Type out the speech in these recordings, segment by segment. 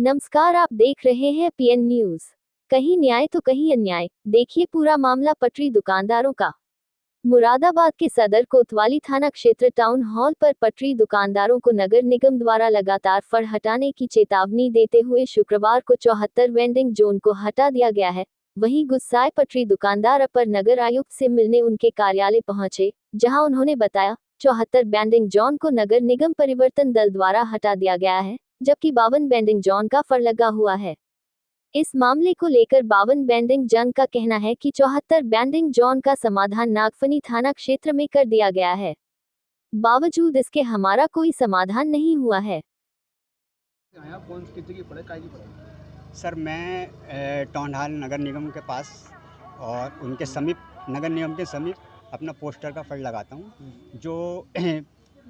नमस्कार, आप देख रहे हैं पीएन न्यूज। कहीं न्याय तो कहीं अन्याय, देखिए पूरा मामला पटरी दुकानदारों का। मुरादाबाद के सदर कोतवाली थाना क्षेत्र टाउन हॉल पर पटरी दुकानदारों को नगर निगम द्वारा लगातार फड़ हटाने की चेतावनी देते हुए शुक्रवार को 74 वेंडिंग जोन को हटा दिया गया है। वहीं गुस्साए पटरी दुकानदार अपर नगर आयुक्त से मिलने उनके कार्यालय पहुंचे, जहां उन्होंने बताया 74 वेंडिंग जोन को नगर निगम परिवर्तन दल द्वारा हटा दिया गया है, जबकि 52 वेंडिंग जोन का फड़ लगा हुआ है। इस मामले को लेकर 52 बैंडिंग जन का कहना है कि 74 बैंडिंग जोन का समाधान नागफनी थाना क्षेत्र में कर दिया गया है। बावजूद इसके हमारा कोई समाधान नहीं हुआ है। सर, मैं टाउन हॉल नगर निगम के पास और उनके समीप, नगर निगम के समीप अपना पोस्टर का फड़ लगाता हूँ, जो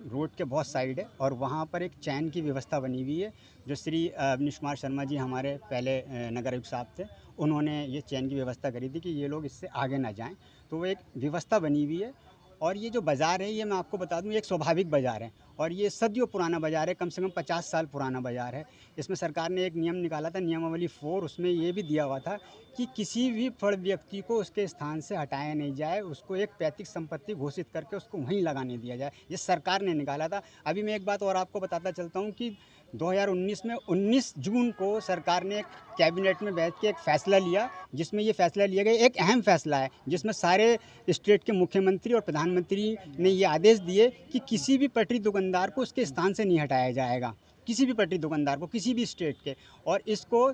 रोड के बहुत साइड है। और वहाँ पर एक चैन की व्यवस्था बनी हुई है, जो श्री अवनीश कुमार शर्मा जी हमारे पहले नगर आयुक्त साहब थे, उन्होंने ये चैन की व्यवस्था करी थी कि ये लोग इससे आगे ना जाएं। तो वो एक व्यवस्था बनी हुई है। और ये जो बाज़ार है, ये मैं आपको बता दूं, एक स्वाभाविक बाज़ार है और ये सदियों पुराना बाज़ार है, कम से कम 50 साल पुराना बाज़ार है। इसमें सरकार ने एक नियम निकाला था, नियमावली 4, उसमें ये भी दिया हुआ था कि किसी भी फड़ व्यक्ति को उसके स्थान से हटाया नहीं जाए, उसको एक पैतृक संपत्ति घोषित करके उसको वहीं लगाने दिया जाए। ये सरकार ने निकाला था। अभी मैं एक बात और आपको बताता चलता हूँ कि 2019 में 19 जून को सरकार ने कैबिनेट में बैठ के एक फ़ैसला लिया, जिसमें ये फ़ैसला लिया गया, एक अहम फ़ैसला है, जिसमें सारे स्टेट के मुख्यमंत्री और प्रधानमंत्री ने ये आदेश दिए कि किसी भी पटरी दुकानदार को उसके स्थान से नहीं हटाया जाएगा, किसी भी पटरी दुकानदार को, किसी भी स्टेट के। और इसको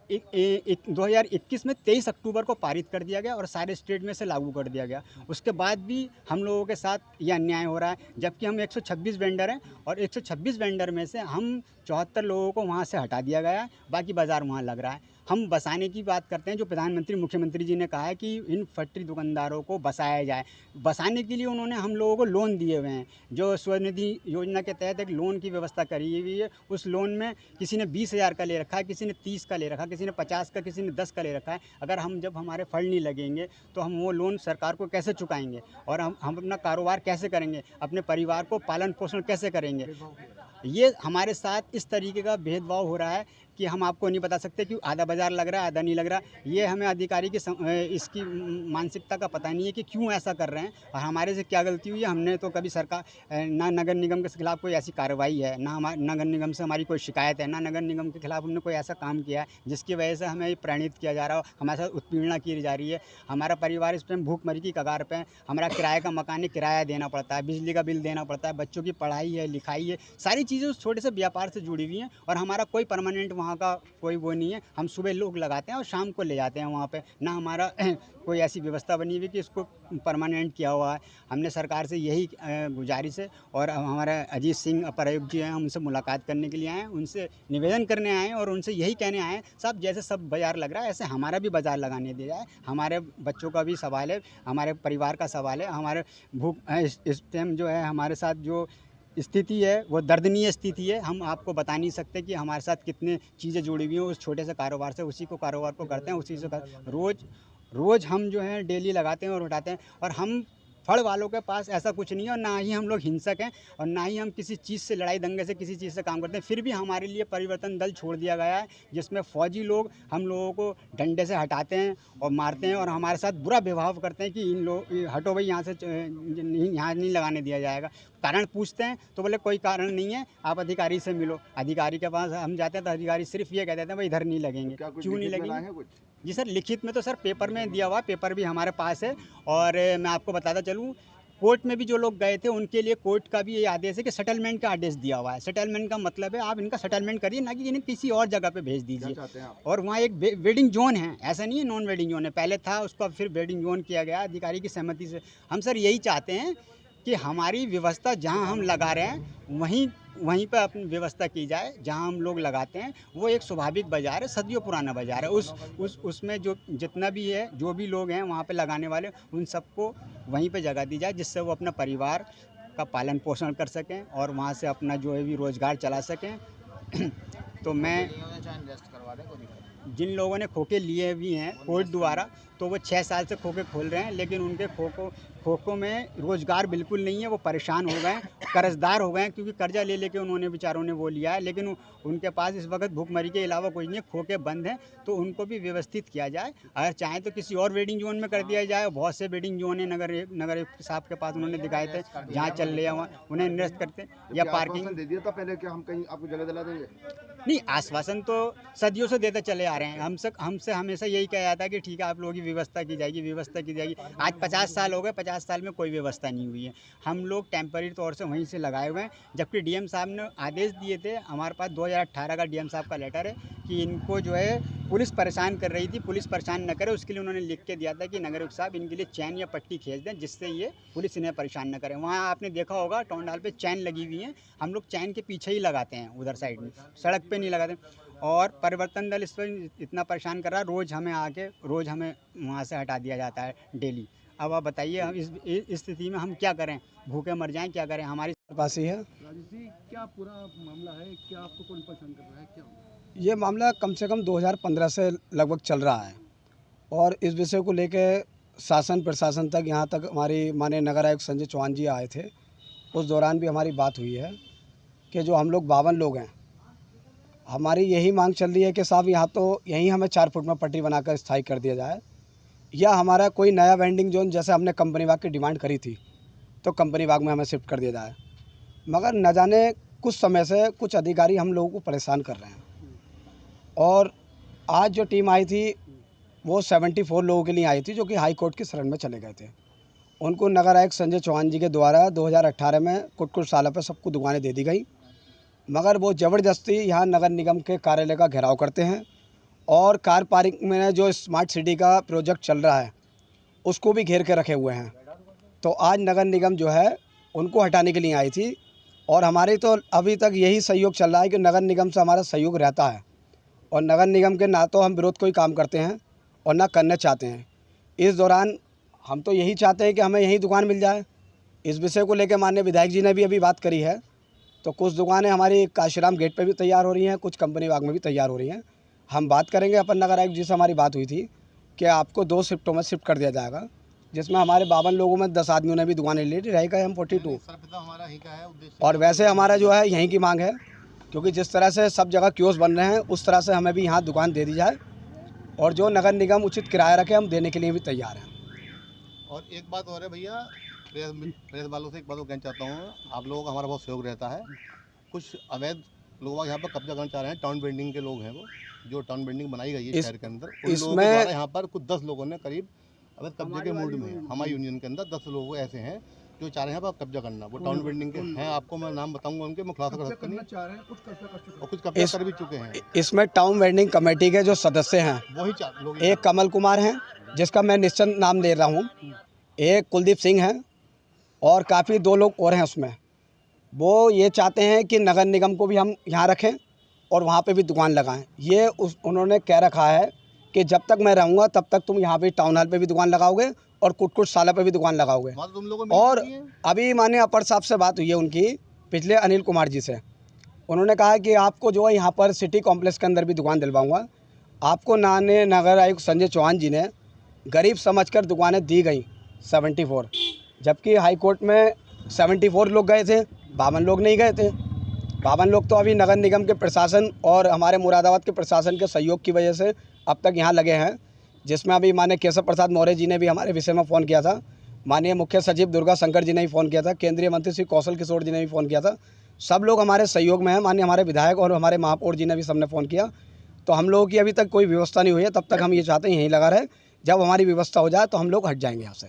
2021 में 23 अक्टूबर को पारित कर दिया गया और सारे स्टेट में से लागू कर दिया गया। उसके बाद भी हम लोगों के साथ ये अन्याय हो रहा है, जबकि हम 126 वेंडर हैं और 126 वेंडर में से हम 74 लोगों को वहाँ से हटा दिया गया है, बाकी बाज़ार वहाँ लग रहा है। हम बसाने की बात करते हैं, जो प्रधानमंत्री मुख्यमंत्री जी ने कहा है कि इन पटरी दुकानदारों को बसाया जाए। बसाने के लिए उन्होंने हम लोगों को लोन दिए हुए हैं, जो स्वनिधि योजना के तहत एक लोन की व्यवस्था करी हुई है। उस लोन में किसी ने 20,000 का ले रखा है, किसी ने 30 का ले रखा है, किसी ने 50 का, किसी ने 10 का ले रखा है। अगर हम जब हमारे फंड नहीं लगेंगे तो हम वो लोन सरकार को कैसे चुकाएंगे और हम अपना कारोबार कैसे करेंगे, अपने परिवार को पालन पोषण कैसे करेंगे। ये हमारे साथ इस तरीके का भेदभाव हो रहा है कि हम आपको नहीं बता सकते कि आधा बाज़ार लग रहा है, आधा नहीं लग रहा। ये हमें अधिकारी की इसकी मानसिकता का पता नहीं है कि क्यों ऐसा कर रहे हैं और हमारे से क्या गलती हुई है। हमने तो कभी सरकार, ना नगर निगम के खिलाफ़ कोई ऐसी कार्रवाई है, ना नगर निगम से हमारी कोई शिकायत है, ना नगर निगम के खिलाफ़ हमने कोई ऐसा काम किया है जिसकी वजह से हमें प्रणीत किया जा रहा हो, हमारे साथ उत्पीड़ना की जा रही है। हमारा परिवार इस टाइम भूखमरी की कगार पे है। हमारा किराए का मकान है, किराया देना पड़ता है, बिजली का बिल देना पड़ता है, बच्चों की पढ़ाई है, लिखाई है, सारी चीज़ें उस छोटे से व्यापार से जुड़ी हुई हैं और हमारा कोई परमानेंट वहाँ का कोई वो नहीं है। हम सुबह लोग लगाते हैं और शाम को ले जाते हैं वहाँ पे, ना हमारा कोई ऐसी व्यवस्था बनी हुई कि इसको परमानेंट किया हुआ है। हमने सरकार से यही गुजारिश है और हमारा अजीत सिंह अपर आयुक्त जी हैं, हम उनसे मुलाकात करने के लिए आए हैं, उनसे निवेदन करने आए हैं और उनसे यही कहने आए हैं, साहब जैसे सब बाज़ार लग रहा है ऐसे हमारा भी बाज़ार लगाने दिया जाए। हमारे बच्चों का भी सवाल है, हमारे परिवार का सवाल है, हमारे भूख इस टाइम जो है हमारे साथ जो स्थिति है वो दर्दनीय स्थिति है। हम आपको बता नहीं सकते कि हमारे साथ कितने चीज़ें जुड़ी हुई हैं उस छोटे से कारोबार से। उसी को कारोबार को करते हैं, उसी से रोज़ हम जो है डेली लगाते हैं और उठाते हैं। और हम फड़ वालों के पास ऐसा कुछ नहीं है और ना ही हम लोग हिंसक हैं और ना ही हम किसी चीज़ से लड़ाई दंगे से किसी चीज़ से काम करते हैं। फिर भी हमारे लिए परिवर्तन दल छोड़ दिया गया है, जिसमें फ़ौजी लोग हम लोगों को डंडे से हटाते हैं और मारते हैं और हमारे साथ बुरा व्यवहार करते हैं कि इन लोग हटो भाई यहाँ से, यहाँ नहीं लगाने दिया जाएगा। कारण पूछते हैं तो बोले कोई कारण नहीं है, आप अधिकारी से मिलो। अधिकारी के पास हम जाते हैं तो अधिकारी सिर्फ ये कह देते हैं भाई इधर नहीं लगेंगे। क्यों नहीं लगेंगे? जी सर, लिखित में तो सर पेपर में दिया हुआ, पेपर भी हमारे पास है। और मैं आपको बताता चलूँ, कोर्ट में भी जो लोग गए थे उनके लिए कोर्ट का भी ये आदेश है कि सेटलमेंट का आदेश दिया हुआ है। सेटलमेंट का मतलब है आप इनका सेटलमेंट करिए, ना कि इन्हें किसी और जगह पे भेज दीजिए। और वहाँ एक वेडिंग जोन है, ऐसा नहीं है नॉन वेडिंग जोन है, पहले था उसको फिर वेडिंग जोन किया गया अधिकारी की सहमति से। हम सर यही चाहते हैं कि हमारी व्यवस्था जहाँ हम लगा रहे हैं वहीं पर अपनी व्यवस्था की जाए। जहाँ हम लोग लगाते हैं वो एक स्वाभाविक बाज़ार है, सदियों पुराना बाज़ार है। उसमें जो जितना भी है, जो भी लोग हैं वहाँ पे लगाने वाले, उन सबको वहीं पे जगह दी जाए, जिससे वो अपना परिवार का पालन पोषण कर सकें और वहाँ से अपना जो है भी रोज़गार चला सकें। तो मैं जिन लोगों ने खोखे लिए भी हैं कोर्ट द्वारा, तो वो 6 साल से खोखे खोल रहे हैं, लेकिन उनके खोखों में रोज़गार बिल्कुल नहीं है, वो परेशान हो गए हैं कर्जदार हो गए हैं, क्योंकि कर्जा ले लेके उन्होंने बेचारों ने वो लिया है, लेकिन उनके पास इस वक्त भुखमरी के अलावा कोई नहीं है, खोके बंद हैं। तो उनको भी व्यवस्थित किया जाए, अगर चाहें तो किसी और वेडिंग जोन में कर दिया जाए। बहुत से वेडिंग जोन है नगर आयुक्त साहब के पास, उन्होंने दिखाए थे जहाँ चल रहे हैं वहाँ उन्हें निरस्त करते या पार्किंग दे दिया था पहले कि हम कहीं आपको जगह दिला देंगे। नहीं, आश्वासन तो सदियों से देते चले आ रहे हैं। हमसे हमेशा यही कहा जाता है कि ठीक है, आप लोगों की व्यवस्था की जाएगी, व्यवस्था की जाएगी। आज 50 साल हो गए, 50 साल में कोई व्यवस्था नहीं हुई है। हम लोग टेम्पररी तौर से वहीं से लगाए हुए हैं, जबकि डीएम साहब ने आदेश दिए थे। हमारे पास 2018 का डीएम साहब का लेटर है कि इनको जो है पुलिस परेशान कर रही थी, पुलिस परेशान न करे, उसके लिए उन्होंने लिख के दिया था कि नगर आयुक्त साहब इनके लिए चैन या पट्टी खींच दें, जिससे ये पुलिस इन्हें परेशान न करे। वहाँ आपने देखा होगा टाउन हॉल पे चैन लगी हुई है, हम लोग चैन के पीछे ही लगाते हैं, उधर साइड में, सड़क पे नहीं लगाते। और परिवर्तन दल इस पर इतना परेशान कर रहा है, रोज़ हमें वहाँ से हटा दिया जाता है डेली। अब आप बताइए, हम इस स्थिति में हम क्या करें? भूखे मर जाएं, क्या करें? हमारी पास ही है। राजेश जी, क्या पूरा मामला है, क्या आपको कौन परेशान कर रहा है, क्या? ये मामला कम से कम 2015 से लगभग चल रहा है और इस विषय को लेके शासन प्रशासन तक, यहाँ तक हमारी माननीय नगर आयुक्त संजय चौहान जी आए थे। उस दौरान भी हमारी बात हुई है कि जो हम लोग 52 लोग हैं, हमारी यही मांग चल रही है कि साहब यहाँ तो यहीं हमें 4 फुट में पट्टी बनाकर स्थायी कर दिया जाए, या हमारा कोई नया वेंडिंग जोन, जैसे हमने कंपनी बाग की डिमांड करी थी, तो कंपनी बाग में हमें शिफ्ट कर दिया जाए। मगर न जाने कुछ समय से कुछ अधिकारी हम लोगों को परेशान कर रहे हैं। और आज जो टीम आई थी वो 74 लोगों के लिए आई थी, जो कि हाई कोर्ट की शरण में चले गए थे। उनको नगर आयुक्त संजय चौहान जी के द्वारा 2018 में कुछ सालों पर सबको दुकानें दे दी गई, मगर वो ज़बरदस्ती यहाँ नगर निगम के कार्यालय का घेराव करते हैं और कार पार्किंग में जो स्मार्ट सिटी का प्रोजेक्ट चल रहा है उसको भी घेर के रखे हुए हैं। तो आज नगर निगम जो है उनको हटाने के लिए आई थी, और हमारे तो अभी तक यही सहयोग चल रहा है कि नगर निगम से हमारा सहयोग रहता है, और नगर निगम के ना तो हम विरोध कोई काम करते हैं और ना करना चाहते हैं। इस दौरान हम तो यही चाहते हैं कि हमें यही दुकान मिल जाए। इस विषय को लेकर माननीय विधायक जी ने भी अभी बात करी है, तो कुछ दुकानें हमारी काशीराम गेट पे भी तैयार हो रही हैं, कुछ कंपनी बाग में भी तैयार हो रही हैं। हम बात करेंगे, अपन नगर आयुक्त जी से हमारी बात हुई थी कि आपको 2 शिफ्टों में शिफ्ट कर दिया जाएगा, जिसमें हमारे 52 लोगों में 10 आदमियों ने भी दुकानें ली, रहेगा हम 42। और वैसे हमारा जो है यहीं की मांग है, क्योंकि जिस तरह से सब जगह क्योस बन रहे हैं उस तरह से हमें भी यहाँ दुकान दे दी जाए, और जो नगर निगम उचित किराया रखे हम देने के लिए भी तैयार हैं। और एक बात और है भैया, प्रेस वालों से एक बात और कहना चाहता हूँ, आप लोगों का हमारा बहुत सहयोग रहता है। कुछ अवैध लोग यहाँ पर कब्जा करना चाह रहे हैं, टाउन बिल्डिंग के लोग हैं वो, जो टाउन बिल्डिंग बनाई गई है शहर के अंदर, उन लोगों के द्वारा यहाँ पर कुछ 10 लोगों ने करीब अवैध कब्जे के मूड में, हमारी यूनियन के अंदर 10 लोग ऐसे हैं जो चाह रहे हैं यहाँ पर कब्जा करना। वो टाउन बिल्डिंग के हैं, आपको मैं नाम बताऊंगा उनके, मैं खुलासा कर सकता नहीं, और कुछ कब्जा कर भी चुके हैं। इसमें टाउन वेंडिंग कमेटी के जो सदस्य हैं, वही लोग, एक कमल कुमार हैं जिसका मैं निश्चित नाम ले रहा हूँ, एक कुलदीप सिंह हैं, और काफ़ी 2 लोग और हैं उसमें। वो ये चाहते हैं कि नगर निगम को भी हम यहाँ रखें और वहाँ पे भी दुकान लगाएं। ये उन्होंने कह रखा है कि जब तक मैं रहूँगा तब तक तुम यहाँ पे टाउन हॉल पे भी दुकान लगाओगे और कुछ सालों पे भी दुकान लगाओगे। तुम लोगों और अभी माननीय अपर साहब से बात हुई है उनकी, पिछले अनिल कुमार जी से। उन्होंने कहा कि आपको जो है यहाँ पर सिटी कॉम्प्लेक्स के अंदर भी दुकान दिलवाऊँगा। आपको माननीय नगर आयुक्त संजय चौहान जी ने गरीब समझकर दुकानें दी गई 74, जबकि हाई कोर्ट में 74 लोग गए थे, 52 लोग नहीं गए थे। 52 लोग तो अभी नगर निगम के प्रशासन और हमारे मुरादाबाद के प्रशासन के सहयोग की वजह से अब तक यहाँ लगे हैं, जिसमें अभी माननीय केशव प्रसाद मौर्य जी ने भी हमारे विषय में फ़ोन किया था, माननीय मुख्य सचिव दुर्गा शंकर जी ने भी फ़ोन किया था, केंद्रीय मंत्री श्री कौशल किशोर जी ने भी फ़ोन किया था। सब लोग हमारे सहयोग में हैं, माननीय हमारे विधायक और हमारे महापौर जी ने भी सबने फ़ोन किया। तो हम लोगों की अभी तक कोई व्यवस्था नहीं हुई है, तब तक हम ये चाहते हैं यहीं लगा रहे। जब हमारी व्यवस्था हो जाए तो हम लोग हट जाएंगे यहाँ से।